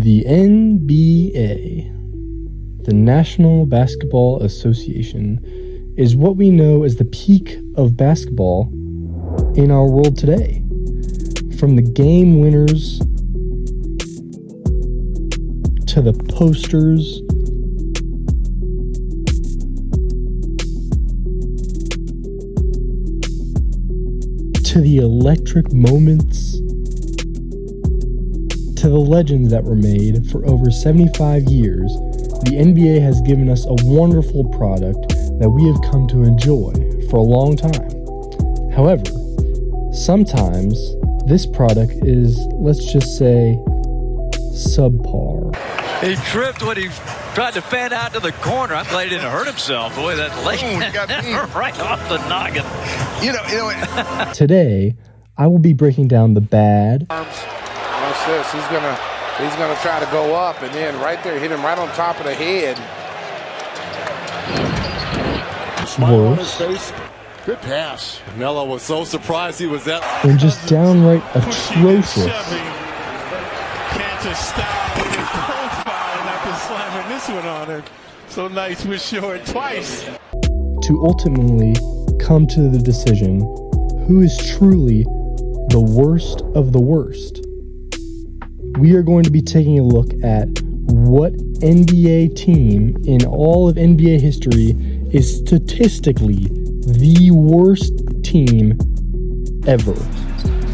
The NBA, the National Basketball Association, is what we know as the peak of basketball in our world today. From the game winners to the posters to the electric moments to the legends that were made for over 75 years, the NBA has given us a wonderful product that we have come to enjoy for a long time. However, sometimes this product is, let's just say, subpar. He tripped when he tried to fan out to the corner. I'm glad he didn't hurt himself. Boy, that leg right off the noggin. You know. Today, I will be breaking down the bad. Watch this. He's gonna try to go up, and then right there, hit him right on top of the head. Smile on his face. Good pass. Melo was so surprised he was that. And just downright atrocious. Can't just stop with his profile and after slamming this one on him. So nice with short twice. To ultimately come to the decision who is truly the worst of the worst. We are going to be taking a look at what NBA team in all of NBA history is statistically the worst team ever.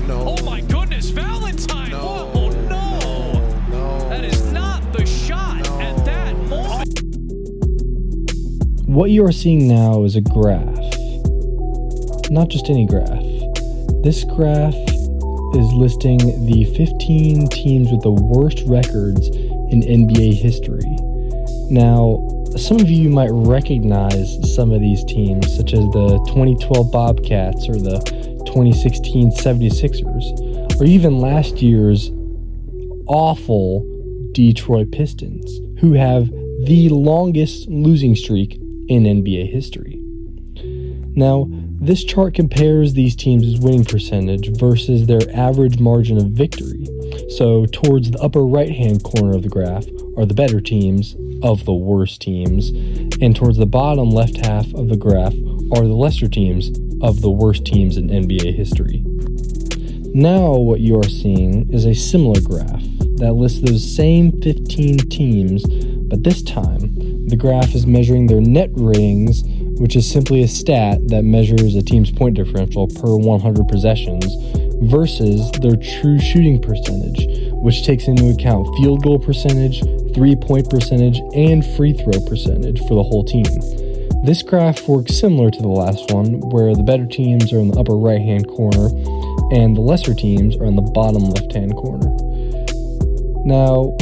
No. Oh my goodness, Valentine! No. Oh no! That is not the shot at that moment. What you are seeing now is a graph. Not just any graph. This graph is listing the 15 teams with the worst records in NBA history. Now, some of you might recognize some of these teams, such as the 2012 Bobcats or the 2016 76ers, or even last year's awful Detroit Pistons, who have the longest losing streak in NBA history. Now, this chart compares these teams' winning percentage versus their average margin of victory. So towards the upper right-hand corner of the graph are the better teams of the worst teams, and towards the bottom left half of the graph are the lesser teams of the worst teams in NBA history. Now what you are seeing is a similar graph that lists those same 15 teams, but this time the graph is measuring their net ratings, which is simply a stat that measures a team's point differential per 100 possessions, versus their true shooting percentage, which takes into account field goal percentage, three-point percentage, and free throw percentage for the whole team. This graph works similar to the last one, where the better teams are in the upper right-hand corner, and the lesser teams are in the bottom left-hand corner. Now,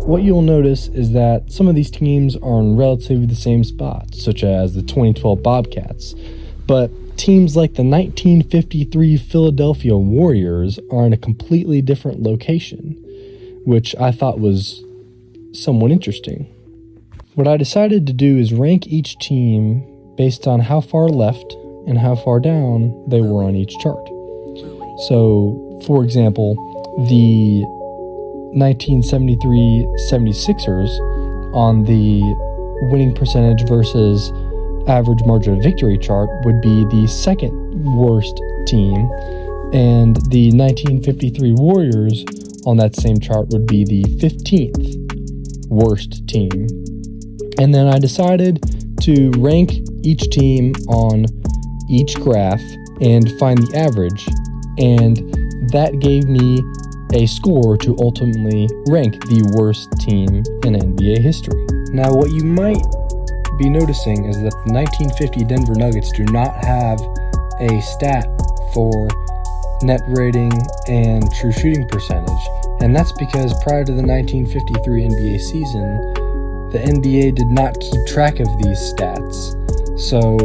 what you'll notice is that some of these teams are in relatively the same spots, such as the 2012 Bobcats, but teams like the 1953 Philadelphia Warriors are in a completely different location, which I thought was somewhat interesting. What I decided to do is rank each team based on how far left and how far down they were on each chart. So, for example, the 1973 76ers on the winning percentage versus average margin of victory chart would be the second worst team, and the 1953 Warriors on that same chart would be the 15th worst team. And then I decided to rank each team on each graph and find the average, and that gave me a score to ultimately rank the worst team in NBA history. Now, what you might be noticing is that the 1950 Denver Nuggets do not have a stat for net rating and true shooting percentage, and that's because prior to the 1953 NBA season, the NBA did not keep track of these stats, so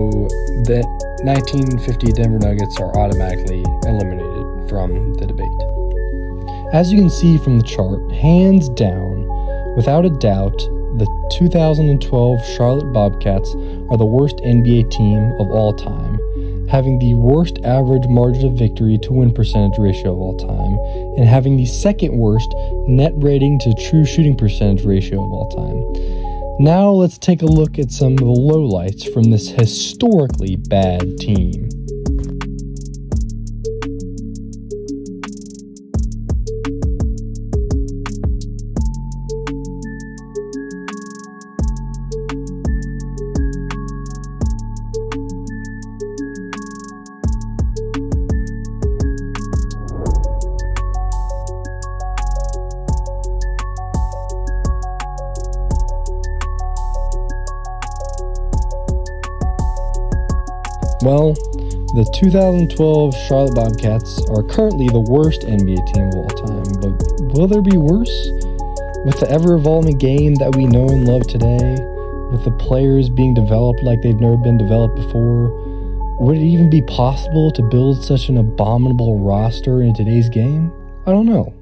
the 1950 Denver Nuggets are automatically eliminated from the debate. As you can see from the chart, hands down, without a doubt, the 2012 Charlotte Bobcats are the worst NBA team of all time. having the worst average margin of victory to win percentage ratio of all time, and having the second worst net rating to true shooting percentage ratio of all time. Now let's take a look at some of the lowlights from this historically bad team. Well, the 2012 Charlotte Bobcats are currently the worst NBA team of all time, but will there be worse? With the ever-evolving game that we know and love today, with the players being developed like they've never been developed before, would it even be possible to build such an abominable roster in today's game? I don't know.